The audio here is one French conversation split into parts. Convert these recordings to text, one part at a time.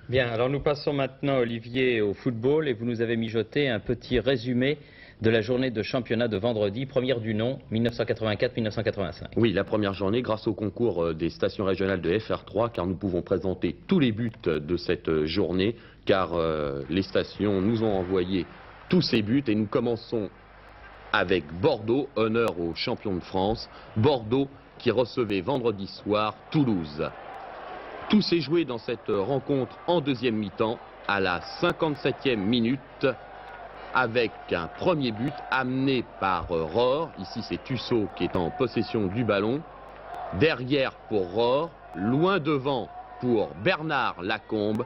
Bien, alors nous passons maintenant, Olivier, au football et vous nous avez mijoté un petit résumé de la journée de championnat de vendredi, première du nom, 1984-1985. Oui, la première journée grâce au concours des stations régionales de FR3, car nous pouvons présenter tous les buts de cette journée, car les stations nous ont envoyé tous ces buts et nous commençons avec Bordeaux, honneur aux champions de France, Bordeaux qui recevait vendredi soir Toulouse. Tout s'est joué dans cette rencontre en deuxième mi-temps à la 57e minute avec un premier but amené par Rohr. Ici c'est Tussaud qui est en possession du ballon. Derrière pour Rohr, loin devant pour Bernard Lacombe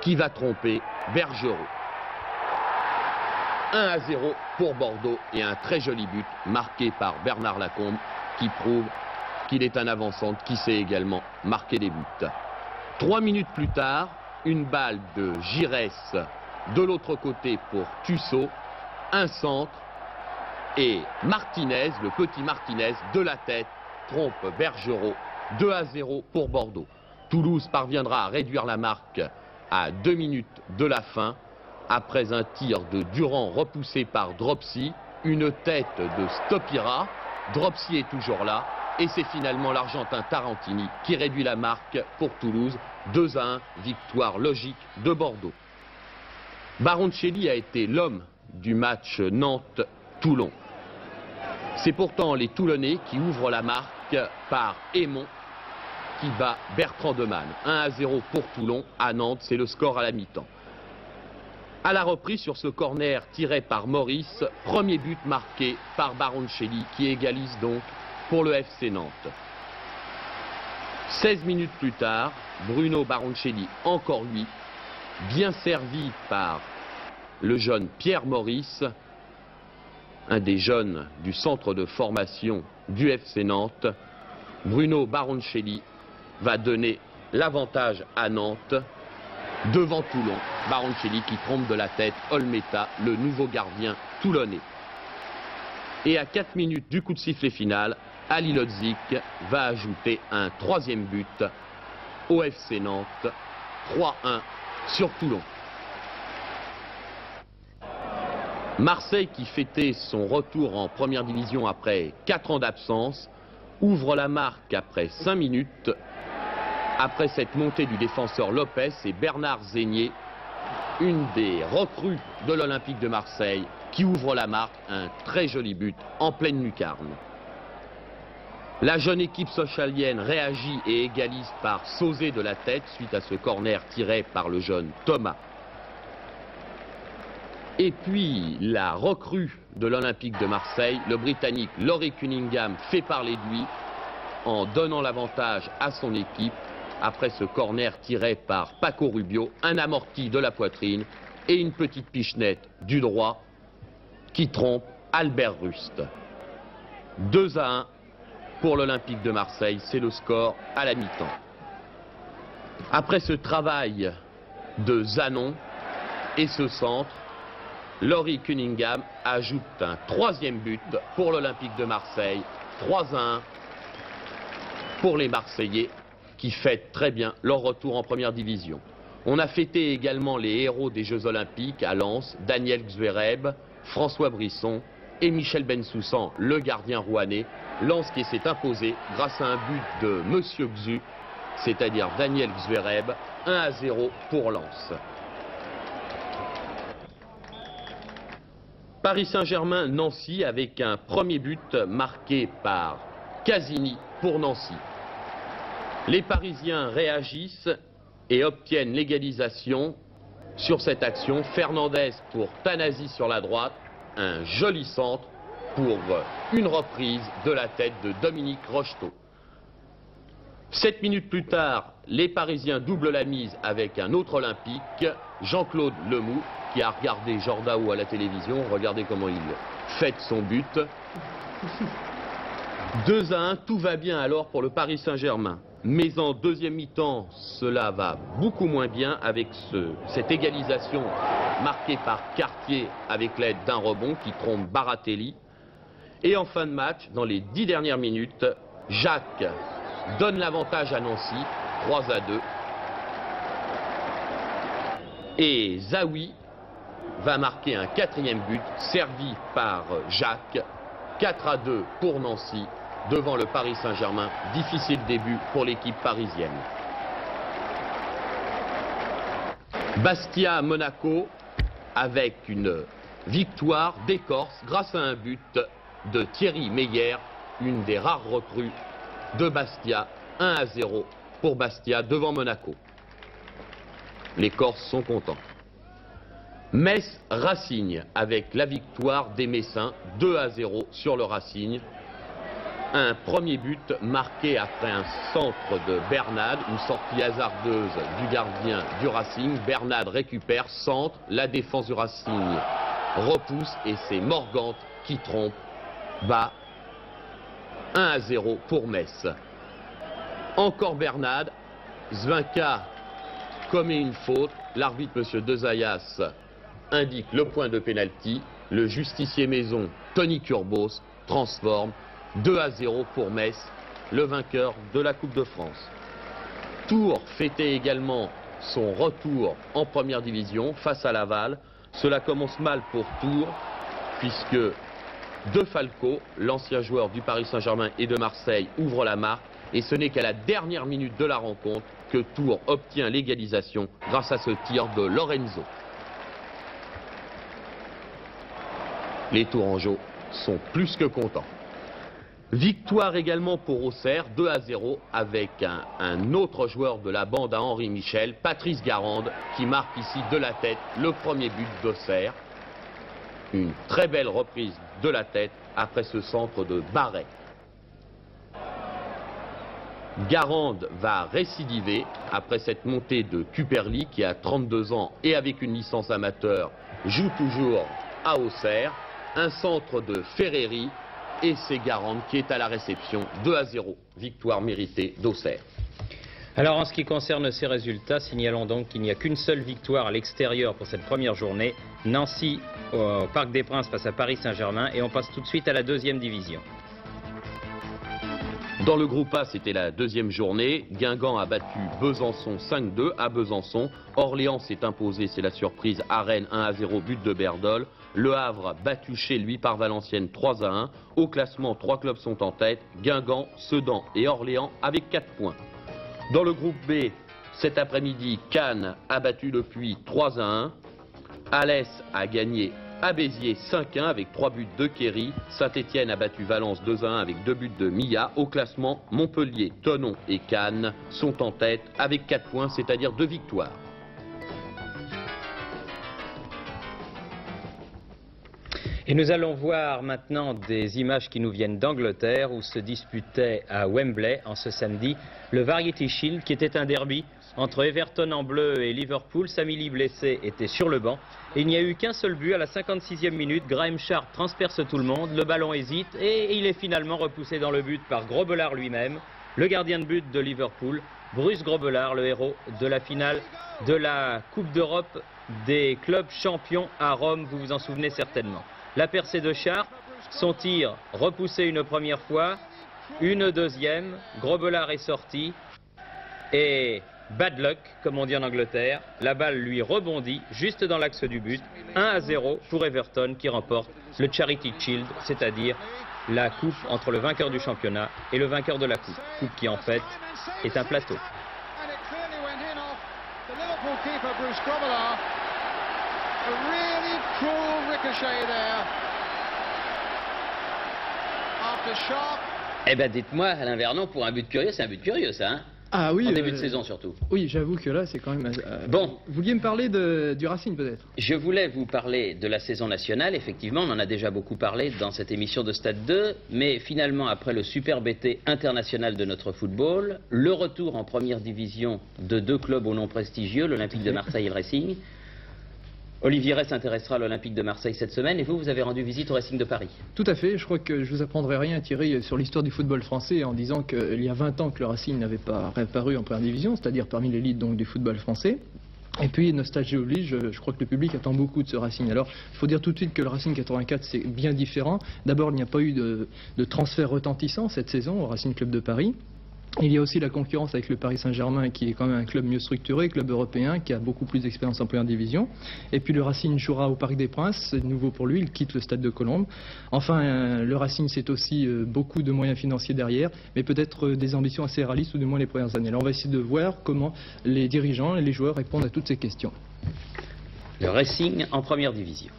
qui va tromper Bergerot. 1-0 pour Bordeaux et un très joli but marqué par Bernard Lacombe qui prouve qu'il est un avant-centre qui sait également marquer des buts. 3 minutes plus tard, une balle de Giresse de l'autre côté pour Tussaud, un centre et Martinez, le petit Martinez de la tête, trompe Bergerot. 2-0 pour Bordeaux. Toulouse parviendra à réduire la marque à 2 minutes de la fin après un tir de Durand repoussé par Dropsy, une tête de Stopira. Dropsy est toujours là. Et c'est finalement l'Argentin Tarantini qui réduit la marque pour Toulouse. 2-1, victoire logique de Bordeaux. Baroncelli a été l'homme du match Nantes-Toulon. C'est pourtant les Toulonnais qui ouvrent la marque par Aymon qui bat Bertrand Demanne. 1-0 pour Toulon. À Nantes, c'est le score à la mi-temps. À la reprise sur ce corner tiré par Maurice, premier but marqué par Baroncelli qui égalise donc pour le FC Nantes. 16 minutes plus tard, Bruno Baroncelli, encore lui, bien servi par le jeune Pierre Maurice, un des jeunes du centre de formation du FC Nantes. Bruno Baroncelli va donner l'avantage à Nantes devant Toulon. Baroncelli qui trompe de la tête Olmeta, le nouveau gardien toulonnais. Et à 4 minutes du coup de sifflet final, Ali Lodzik va ajouter un troisième but au FC Nantes, 3-1 sur Toulon. Marseille, qui fêtait son retour en première division après 4 ans d'absence, ouvre la marque après 5 minutes, après cette montée du défenseur Lopez et Bernard Zégnier, une des recrues de l'Olympique de Marseille, qui ouvre la marque, un très joli but en pleine lucarne. La jeune équipe sochalienne réagit et égalise par Sauzé de la tête suite à ce corner tiré par le jeune Thomas. Et puis la recrue de l'Olympique de Marseille, le Britannique Laurie Cunningham, fait parler de lui en donnant l'avantage à son équipe après ce corner tiré par Paco Rubio, un amorti de la poitrine et une petite pichenette du droit qui trompe Albert Rust. 2-1 pour l'Olympique de Marseille, c'est le score à la mi-temps. Après ce travail de Zanon et ce centre, Laurie Cunningham ajoute un troisième but pour l'Olympique de Marseille. 3-1 pour les Marseillais qui fêtent très bien leur retour en première division. On a fêté également les héros des Jeux Olympiques à Lens, Daniel Xvereb, François Brisson et Michel Bensoussan, le gardien rouennais. Lens qui s'est imposé grâce à un but de Monsieur Xu, c'est-à-dire Daniel Xvereb, 1-0 pour Lens. Paris Saint-Germain-Nancy avec un premier but marqué par Casini pour Nancy. Les Parisiens réagissent et obtiennent l'égalisation sur cette action. Fernandez pour Tanasi sur la droite, un joli centre pour une reprise de la tête de Dominique Rocheteau. 7 minutes plus tard, les Parisiens doublent la mise avec un autre Olympique, Jean-Claude Lemoux, qui a regardé Jordaou à la télévision. Regardez comment il fête son but. 2-1, tout va bien alors pour le Paris Saint-Germain. Mais en deuxième mi-temps, cela va beaucoup moins bien avec cette égalisation marquée par Cartier avec l'aide d'un rebond qui trompe Baratelli. Et en fin de match, dans les 10 dernières minutes, Jacques donne l'avantage à Nancy, 3-2. Et Zawi va marquer un 4e but, servi par Jacques. 4-2 pour Nancy, devant le Paris Saint-Germain. Difficile début pour l'équipe parisienne. Bastia-Monaco, avec une victoire des Corses grâce à un but de Thierry Meyer, une des rares recrues de Bastia. 1-0 pour Bastia devant Monaco. Les Corses sont contents. Metz-Racing avec la victoire des Messins, 2-0 sur le Racing. Un premier but marqué après un centre de Bernad, une sortie hasardeuse du gardien du Racing. Bernad récupère, centre, la défense du Racing repousse et c'est Morgante qui trompe. Bas, 1-0 pour Metz. Encore Bernad, Zvinka commet une faute, l'arbitre M. Dezayas indique le point de pénalty, le justicier maison Tony Kurbos transforme. 2-0 pour Metz, le vainqueur de la Coupe de France. Tours fêtait également son retour en première division face à Laval. Cela commence mal pour Tours, puisque De Falco, l'ancien joueur du Paris Saint-Germain et de Marseille, ouvre la marque. Et ce n'est qu'à la dernière minute de la rencontre que Tours obtient l'égalisation grâce à ce tir de Lorenzo. Les Tourangeaux sont plus que contents. Victoire également pour Auxerre, 2-0, avec un autre joueur de la bande à Henri Michel, Patrice Garande, qui marque ici de la tête le premier but d'Auxerre. Une très belle reprise de la tête après ce centre de Barret. Garande va récidiver après cette montée de Cuperli qui a 32 ans et avec une licence amateur joue toujours à Auxerre. Un centre de Ferreri et c'est Garande qui est à la réception. 2-0, victoire méritée d'Auxerre. Alors en ce qui concerne ces résultats, signalons donc qu'il n'y a qu'une seule victoire à l'extérieur pour cette première journée. Nancy au Parc des Princes face à Paris Saint-Germain et on passe tout de suite à la deuxième division. Dans le groupe A, c'était la deuxième journée. Guingamp a battu Besançon 5-2 à Besançon. Orléans s'est imposé, c'est la surprise, à Rennes 1-0, but de Berdol. Le Havre battu chez lui par Valenciennes 3-1. Au classement, 3 clubs sont en tête. Guingamp, Sedan et Orléans avec 4 points. Dans le groupe B, cet après-midi, Cannes a battu Le Puy 3-1. Alès a gagné à Béziers 5-1 avec 3 buts de Kéry. Saint-Étienne a battu Valence 2-1 avec 2 buts de Milla. Au classement, Montpellier, Thonon et Cannes sont en tête avec 4 points, c'est-à-dire 2 victoires. Et nous allons voir maintenant des images qui nous viennent d'Angleterre où se disputait à Wembley en ce samedi le Variety Shield qui était un derby entre Everton en bleu et Liverpool. Sami Lee blessé était sur le banc et il n'y a eu qu'un seul but à la 56e minute. Graham Sharp transperce tout le monde, le ballon hésite et il est finalement repoussé dans le but par Grobelaar lui-même, le gardien de but de Liverpool, Bruce Grobelaar, le héros de la finale de la Coupe d'Europe des clubs champions à Rome, vous vous en souvenez certainement. La percée de Sharp, son tir repoussé une première fois, une deuxième, Grobelaar est sorti et bad luck, comme on dit en Angleterre, la balle lui rebondit juste dans l'axe du but. 1-0 pour Everton qui remporte le Charity Shield, c'est-à-dire la coupe entre le vainqueur du championnat et le vainqueur de la coupe. Coupe qui en fait est un plateau. Eh ben dites-moi, Alain Vernon, pour un but curieux, c'est un but curieux ça, hein? Ah oui, en début de saison surtout. Oui, j'avoue que là, c'est quand même... Bon. Vous vouliez me parler du Racing peut-être? Je voulais vous parler de la saison nationale, effectivement, on en a déjà beaucoup parlé dans cette émission de Stade 2, mais finalement, après le superbe été international de notre football, le retour en première division de 2 clubs au nom prestigieux, l'Olympique de Marseille et le Racing. Olivier Ray s'intéressera à l'Olympique de Marseille cette semaine et vous avez rendu visite au Racing de Paris. Tout à fait, je crois que je vous apprendrai rien, Thierry, sur l'histoire du football français en disant qu'il y a 20 ans que le Racing n'avait pas réapparu en première division, c'est-à-dire parmi l'élite donc du football français. Et puis, nostalgie oblige, je crois que le public attend beaucoup de ce Racing. Alors, il faut dire tout de suite que le Racing 84, c'est bien différent. D'abord, il n'y a pas eu de transfert retentissant cette saison au Racing Club de Paris. Il y a aussi la concurrence avec le Paris Saint-Germain qui est quand même un club mieux structuré, club européen qui a beaucoup plus d'expérience en première division. Et puis le Racing jouera au Parc des Princes, c'est nouveau pour lui, il quitte le stade de Colombes. Enfin, le Racing c'est aussi beaucoup de moyens financiers derrière, mais peut-être des ambitions assez réalistes ou du moins les premières années. Alors on va essayer de voir comment les dirigeants et les joueurs répondent à toutes ces questions. Le Racing en première division.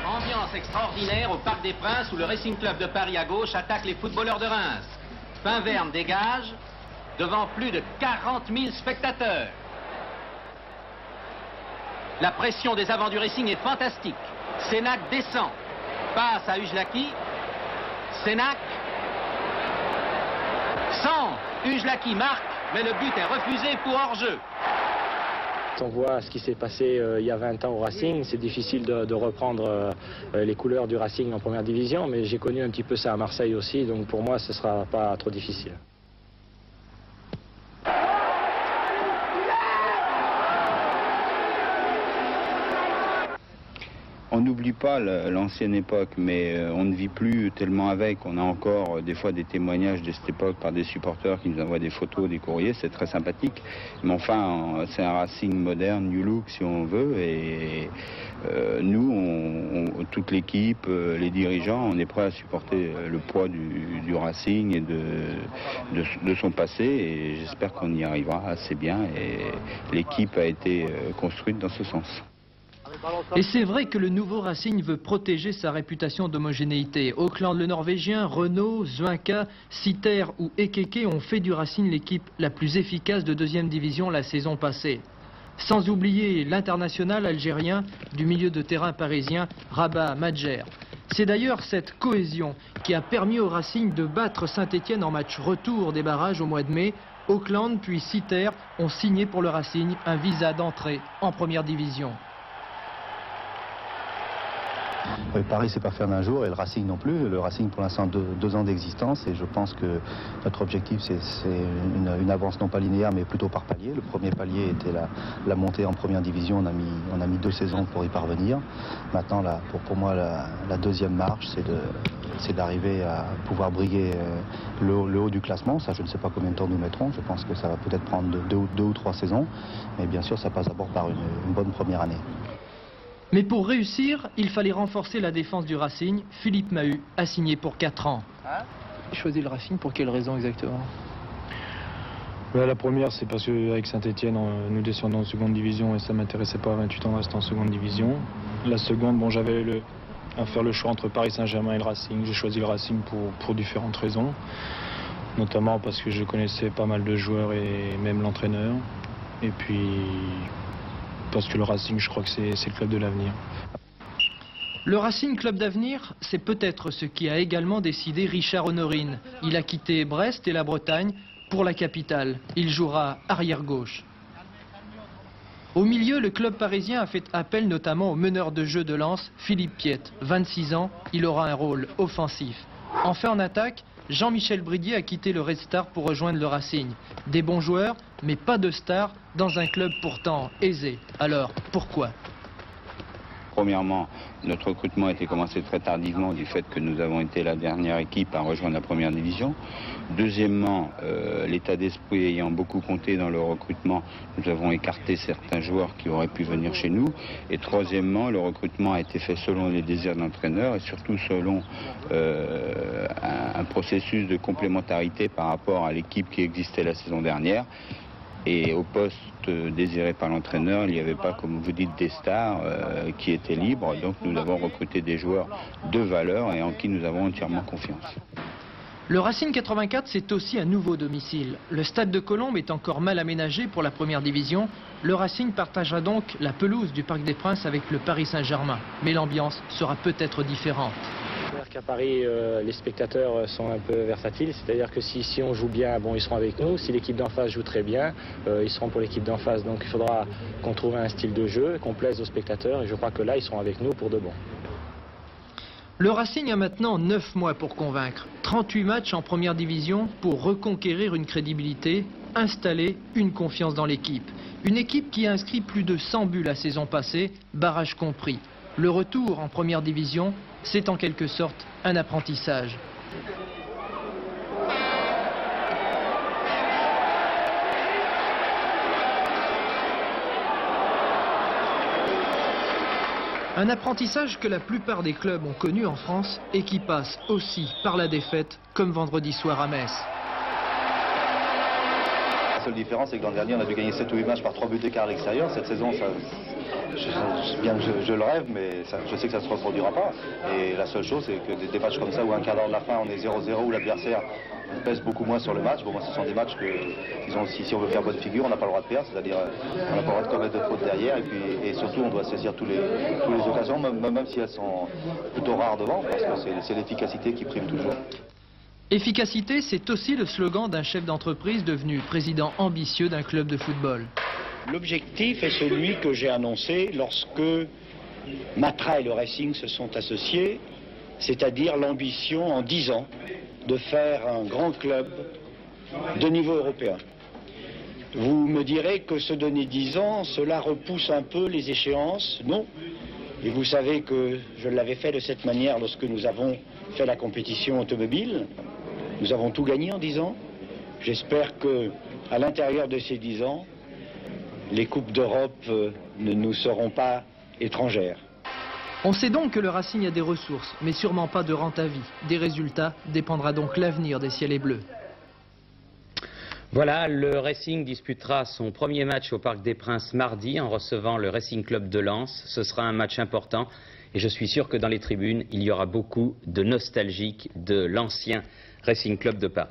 Ambiance extraordinaire au Parc des Princes où le Racing Club de Paris à gauche attaque les footballeurs de Reims. Pinverne dégage devant plus de 40 000 spectateurs. La pression des avants du Racing est fantastique. Sénac descend, passe à Ujlaki. Sénac centre. Ujlaki marque, mais le but est refusé pour hors-jeu. On voit ce qui s'est passé il y a 20 ans au Racing, c'est difficile de reprendre les couleurs du Racing en première division, mais j'ai connu un petit peu ça à Marseille aussi, donc pour moi ce ne sera pas trop difficile. On n'oublie pas l'ancienne époque, mais on ne vit plus tellement avec. On a encore des fois des témoignages de cette époque par des supporters qui nous envoient des photos, des courriers, c'est très sympathique. Mais enfin, c'est un Racing moderne, new look si on veut, et nous, toute l'équipe, les dirigeants, on est prêts à supporter le poids du Racing et de son passé, et j'espère qu'on y arrivera assez bien, et l'équipe a été construite dans ce sens. Et c'est vrai que le nouveau Racing veut protéger sa réputation d'homogénéité. Auckland le Norvégien, Renault, Zwincka, Citer ou Ekeke ont fait du Racing l'équipe la plus efficace de deuxième division la saison passée. Sans oublier l'international algérien du milieu de terrain parisien, Rabat Madjer. C'est d'ailleurs cette cohésion qui a permis au Racing de battre Saint-Etienne en match retour des barrages au mois de mai. Auckland puis Citer ont signé pour le Racing un visa d'entrée en première division. Paris, c'est pas faire d'un jour, et le Racing non plus. Le Racing, pour l'instant, deux ans d'existence, et je pense que notre objectif, c'est une avance non pas linéaire, mais plutôt par palier. Le premier palier était la montée en première division. On a mis 2 saisons pour y parvenir. Maintenant, pour moi, la deuxième marche, c'est d'arriver à pouvoir briguer le haut du classement. Ça, je ne sais pas combien de temps nous mettrons. Je pense que ça va peut-être prendre 2 ou 3 saisons. Mais bien sûr, ça passe d'abord par une bonne première année. Mais pour réussir, il fallait renforcer la défense du Racing. Philippe Mahut a signé pour 4 ans. Choisi le Racing pour quelle raison exactement? La première, c'est parce qu'avec Saint-Etienne, nous descendons en seconde division et ça ne m'intéressait pas à 28 ans de rester en seconde division. La seconde, bon, j'avais à faire le choix entre Paris Saint-Germain et le Racing. J'ai choisi le Racing pour différentes raisons, notamment parce que je connaissais pas mal de joueurs et même l'entraîneur. Et puis parce que le Racing, je crois que c'est le club de l'avenir. Le Racing Club d'avenir, c'est peut-être ce qui a également décidé Richard Honorine. Il a quitté Brest et la Bretagne pour la capitale. Il jouera arrière-gauche. Au milieu, le club parisien a fait appel notamment au meneur de jeu de Lens, Philippe Piet. 26 ans, il aura un rôle offensif. Enfin en attaque, Jean-Michel Bridier a quitté le Red Star pour rejoindre le Racing. Des bons joueurs, mais pas de stars dans un club pourtant aisé. Alors, pourquoi ? Premièrement, notre recrutement a été commencé très tardivement du fait que nous avons été la dernière équipe à rejoindre la première division. Deuxièmement, l'état d'esprit ayant beaucoup compté dans le recrutement, nous avons écarté certains joueurs qui auraient pu venir chez nous. Et troisièmement, le recrutement a été fait selon les désirs de l'entraîneur et surtout selon un processus de complémentarité par rapport à l'équipe qui existait la saison dernière. Et au poste désiré par l'entraîneur, il n'y avait pas, comme vous dites, des stars qui étaient libres. Donc nous avons recruté des joueurs de valeur et en qui nous avons entièrement confiance. Le Racing 84, c'est aussi un nouveau domicile. Le stade de Colombes est encore mal aménagé pour la première division. Le Racing partagera donc la pelouse du Parc des Princes avec le Paris Saint-Germain. Mais l'ambiance sera peut-être différente. À Paris, les spectateurs sont un peu versatiles, c'est-à-dire que si on joue bien, bon, ils seront avec nous. Si l'équipe d'en face joue très bien, ils seront pour l'équipe d'en face. Donc il faudra qu'on trouve un style de jeu, qu'on plaise aux spectateurs. Et je crois que là, ils seront avec nous pour de bon. Le Racing a maintenant 9 mois pour convaincre. 38 matchs en première division pour reconquérir une crédibilité, installer une confiance dans l'équipe. Une équipe qui a inscrit plus de 100 buts la saison passée, barrage compris. Le retour en première division, c'est en quelque sorte un apprentissage. Un apprentissage que la plupart des clubs ont connu en France et qui passe aussi par la défaite, comme vendredi soir à Metz. La seule différence, c'est que l'an dernier, on a dû gagner 7 ou 8 matchs par 3 buts d'écart à l'extérieur. Cette saison, bien que je le rêve, mais je sais que ça ne se reproduira pas. Et la seule chose, c'est que des matchs comme ça, où un quart d'heure de la fin, on est 0-0, où l'adversaire pèse beaucoup moins sur le match. Bon, moi, ce sont des matchs que, disons, si on veut faire bonne figure, on n'a pas le droit de perdre. C'est-à-dire, on n'a pas le droit de commettre de fautes derrière. Et surtout, on doit saisir toutes les occasions, même si elles sont plutôt rares devant, parce que c'est l'efficacité qui prime toujours. Efficacité, c'est aussi le slogan d'un chef d'entreprise devenu président ambitieux d'un club de football. L'objectif est celui que j'ai annoncé lorsque Matra et le Racing se sont associés, c'est-à-dire l'ambition en 10 ans de faire un grand club de niveau européen. Vous me direz que se donner 10 ans, cela repousse un peu les échéances. Non. Et vous savez que je l'avais fait de cette manière lorsque nous avons fait la compétition automobile. Nous avons tout gagné en 10 ans. J'espère qu'à l'intérieur de ces 10 ans, les Coupes d'Europe ne nous seront pas étrangères. On sait donc que le Racing a des ressources, mais sûrement pas de rente à vie. Des résultats dépendra donc l'avenir des Ciels et Bleus. Voilà, le Racing disputera son premier match au Parc des Princes mardi en recevant le Racing Club de Lens. Ce sera un match important et je suis sûr que dans les tribunes, il y aura beaucoup de nostalgiques de l'ancien Racing Club de Paris.